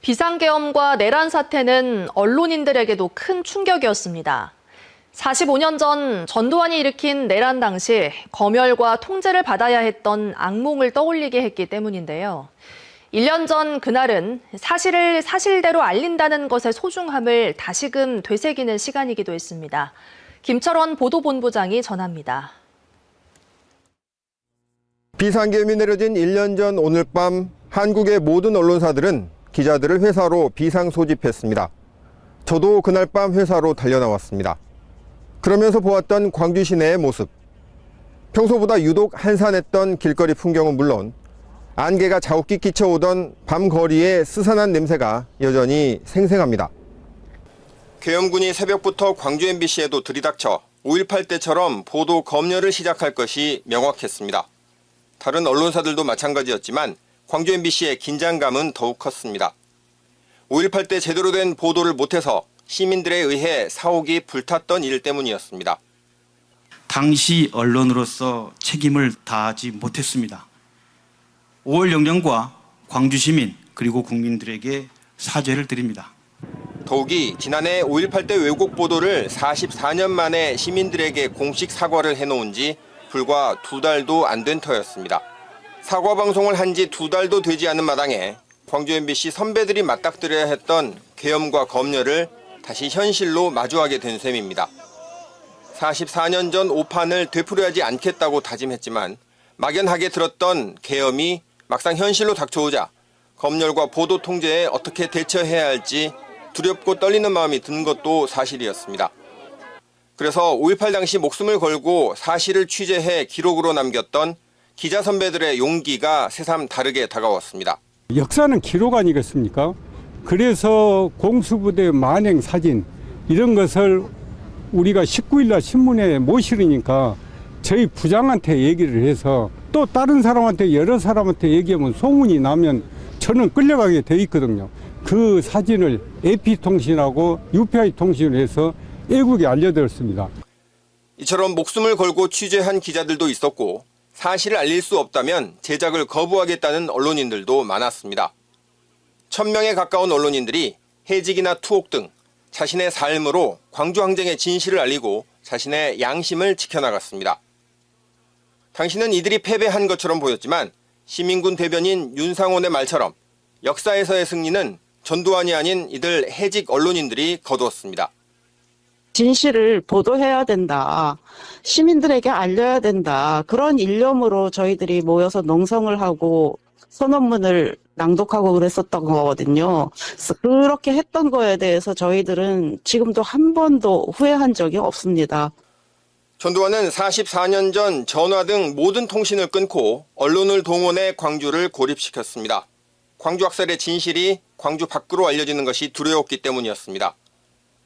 비상계엄과 내란 사태는 언론인들에게도 큰 충격이었습니다. 45년 전 전두환이 일으킨 내란 당시 검열과 통제를 받아야 했던 악몽을 떠올리게 했기 때문인데요. 1년 전 그날은 사실을 사실대로 알린다는 것의 소중함을 다시금 되새기는 시간이기도 했습니다. 김철원 보도본부장이 전합니다. 비상계엄이 내려진 1년 전 오늘 밤 한국의 모든 언론사들은 기자들을 회사로 비상 소집했습니다. 저도 그날 밤 회사로 달려나왔습니다. 그러면서 보았던 광주 시내의 모습. 평소보다 유독 한산했던 길거리 풍경은 물론 안개가 자욱기 끼쳐오던 밤 거리의 스산한 냄새가 여전히 생생합니다. 계엄군이 새벽부터 광주 MBC에도 들이닥쳐 5.18 때처럼 보도 검열을 시작할 것이 명확했습니다. 다른 언론사들도 마찬가지였지만 광주 MBC의 긴장감은 더욱 컸습니다. 5.18 때 제대로 된 보도를 못해서 시민들에 의해 사옥이 불탔던 일 때문이었습니다. 당시 언론으로서 책임을 다하지 못했습니다. 5월 영령과 광주 시민 그리고 국민들에게 사죄를 드립니다. 더욱이 지난해 5.18 때 왜곡 보도를 44년 만에 시민들에게 공식 사과를 해놓은 지 불과 2달도 안 된 터였습니다. 사과 방송을 한 지 2달도 되지 않은 마당에 광주 MBC 선배들이 맞닥뜨려야 했던 계엄과 검열을 다시 현실로 마주하게 된 셈입니다. 44년 전 오판을 되풀이하지 않겠다고 다짐했지만 막연하게 들었던 계엄이 막상 현실로 닥쳐오자 검열과 보도 통제에 어떻게 대처해야 할지 두렵고 떨리는 마음이 든 것도 사실이었습니다. 그래서 5.18 당시 목숨을 걸고 사실을 취재해 기록으로 남겼던 기자 선배들의 용기가 새삼 다르게 다가왔습니다. 역사는 기록 아니겠습니까? 그래서 공수부대 만행 사진 이런 것을 우리가 19일날 신문에 못 실으니까 저희 부장한테 얘기를 해서 또 다른 사람한테 여러 사람한테 얘기하면 소문이 나면 저는 끌려가게 돼 있거든요. 그 사진을 AP통신하고 UPI통신을 해서 애국에 알려드렸습니다. 이처럼 목숨을 걸고 취재한 기자들도 있었고 사실을 알릴 수 없다면 제작을 거부하겠다는 언론인들도 많았습니다. 1000명에 가까운 언론인들이 해직이나 투옥 등 자신의 삶으로 광주 항쟁의 진실을 알리고 자신의 양심을 지켜나갔습니다. 당시는 이들이 패배한 것처럼 보였지만 시민군 대변인 윤상원의 말처럼 역사에서의 승리는 전두환이 아닌 이들 해직 언론인들이 거두었습니다. 진실을 보도해야 된다. 시민들에게 알려야 된다. 그런 일념으로 저희들이 모여서 농성을 하고 선언문을 낭독하고 그랬었던 거거든요. 그렇게 했던 거에 대해서 저희들은 지금도 한 번도 후회한 적이 없습니다. 전두환은 44년 전 전화 등 모든 통신을 끊고 언론을 동원해 광주를 고립시켰습니다. 광주 학살의 진실이 광주 밖으로 알려지는 것이 두려웠기 때문이었습니다.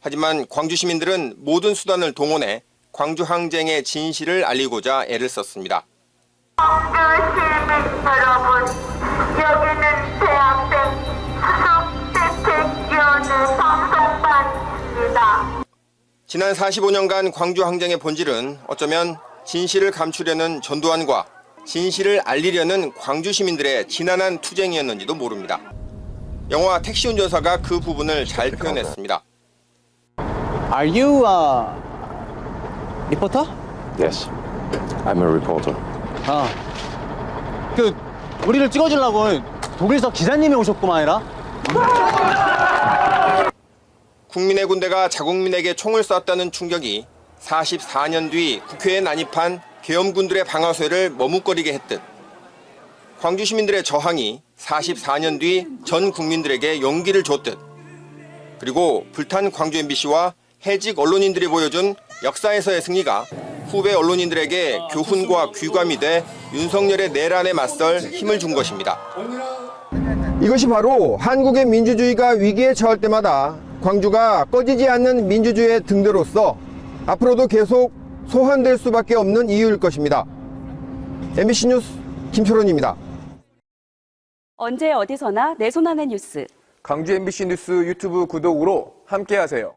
하지만 광주 시민들은 모든 수단을 동원해 광주 항쟁의 진실을 알리고자 애를 썼습니다. 광주 시민 여러분, 여기는 대학생 수석대책위원회 방송반입니다. 지난 45년간 광주 항쟁의 본질은 어쩌면 진실을 감추려는 전두환과 진실을 알리려는 광주 시민들의 지난한 투쟁이었는지도 모릅니다. 영화 택시 운전사가 그 부분을 잘 표현했습니다. Are you a reporter? Yes, I'm a reporter. 우리를 찍어주려고 독일서 기자님이 오셨구만이라. 국민의 군대가 자국민에게 총을 쐈다는 충격이 44년 뒤 국회에 난입한 계엄군들의 방아쇠를 머뭇거리게 했듯 광주 시민들의 저항이 44년 뒤 전 국민들에게 용기를 줬듯 그리고 불탄 광주 MBC와 해직 언론인들이 보여준 역사에서의 승리가 후배 언론인들에게 교훈과 귀감이 돼 윤석열의 내란에 맞설 힘을 준 것입니다. 이것이 바로 한국의 민주주의가 위기에 처할 때마다 광주가 꺼지지 않는 민주주의의 등대로서 앞으로도 계속 소환될 수밖에 없는 이유일 것입니다. MBC 뉴스 김철원입니다. 언제 어디서나 내 손 안의 뉴스. 광주 MBC 뉴스 유튜브 구독으로 함께하세요.